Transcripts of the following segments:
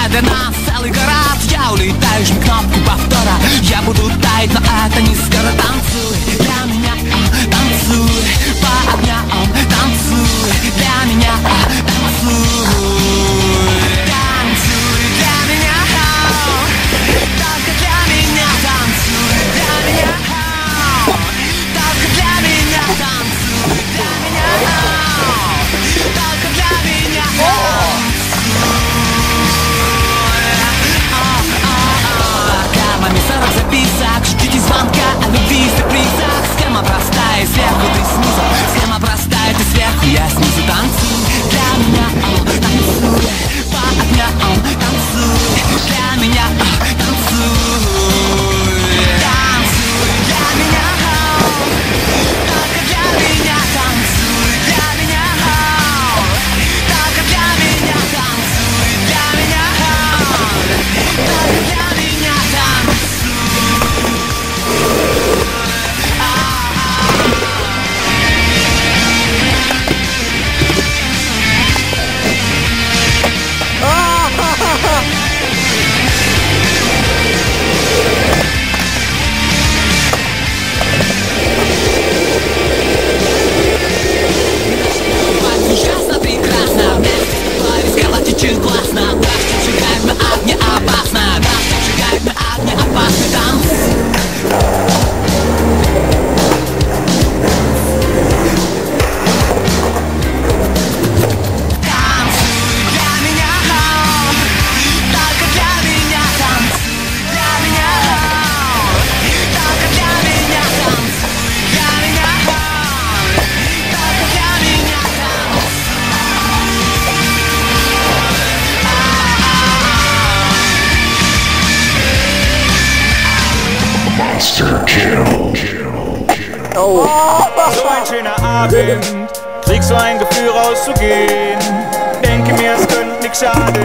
для нас целый город. Я улетаю, жми кнопку повтора. Я буду таять, но это не скоро. Танцуй для меня, танцуй по огням, танцуй для меня, танцуй. Танцуй для меня, только для меня. Танцуй для меня, только для меня. Танцуй для меня, только для меня. Камами 40 записок, ждите звонка о любви в сюрпризах. Схема простая, сверху ты снизу. Схема простая, ты сверху, я снизу. Танцуй для меня, танцуй по огням, танцуй для меня, танцуй. Танцуй для меня, только для меня. Танцуй для меня, только для меня. Танцуй для меня, только для меня. Ужасно прекрасно, вместе с тобой весь галактичен классно. Дождь обжигает на огне опасно. Дождь обжигает на огне опасный танц. Танцуй для меня, только для меня. Танцуй для меня, только для меня. Танцуй для меня, только для меня. Monster Kill. So ein schöner Abend, krieg so ein Gefühl rauszugehen. Denke mir, es könnte nix schaden,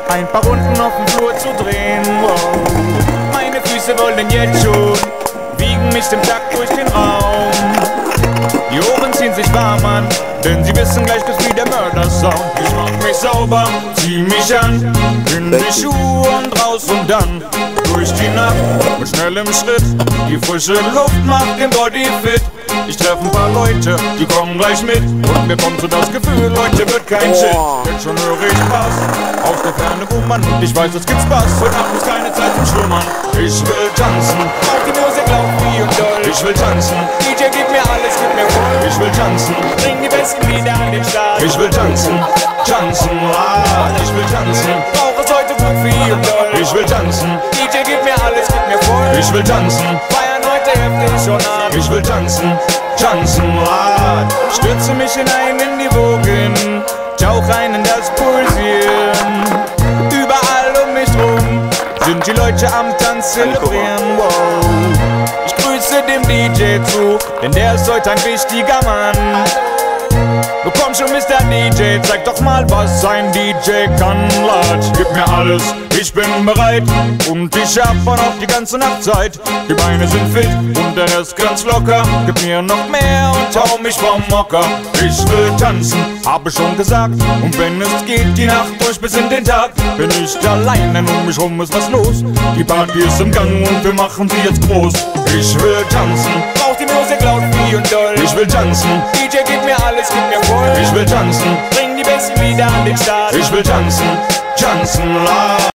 ein paar Runden auf dem Flur zu drehen. Wow. Meine Füße wollen jetzt schon wiegen mich im Takt durch den Raum. Die Ohren ziehen sich warm an, denn sie wissen gleich bis wie der Mörder-Sound. Ich mach mich sauber, zieh mich an, in die Schuhe und raus und dann durch die Nacht mit schnellem Schritt. Die frische Luft macht den Body fit. Ich treffe ein paar Leute, die kommen gleich mit. Und mir kommt so das Gefühl, heute wird kein Shit. Denn schon höre ich Bass aus der Ferne wummern. Und ich weiß, es gibt Spaß, heute Nacht ist keine Zeit zum Schlummern. Ich will tanzen, auf die Musik läuft wie und doll. Ich will tanzen, DJ gib mir alles, gib mir voll. Ich will tanzen, bring die besten Lieder an den Start. Ich will tanzen, tanzen, ich will tanzen. Brauch es heute gut wie und doll. Ich will tanzen, DJ gib mir alles, gib mir voll. Ich will tanzen, feiern heute heftig schon ab. Ich will tanzen, tanzen, stürze mich hinein in die Wogen, tauch ein in das Pulsieren. Überall um mich rum sind die Leute am Tanz zelebrieren. Wow. Ich grüße dem DJ zu, denn der ist heute ein wichtiger Mann. Du komm schon, Mr. DJ, zeig doch mal, was ein DJ kann. Lad, gib mir alles, ich bin bereit. Und ich hab auch noch die ganze Nacht Zeit. Die Beine sind fit und der Rest ganz locker. Gib mir noch mehr und hau mich vom Mocker. Ich will tanzen, hab ich schon gesagt. Und wenn es geht, die Nacht durch bis in den Tag. Bin ich allein, denn um mich rum ist was los. Die Party ist im Gang und wir machen sie jetzt groß. Ich will tanzen, brauch die Musik laut wie und doll. Ich will tanzen, DJ gib mir alles, gib mir voll. Ich will tanzen, bring die besten Lieder an den Start. Ich will tanzen, tanzen, la.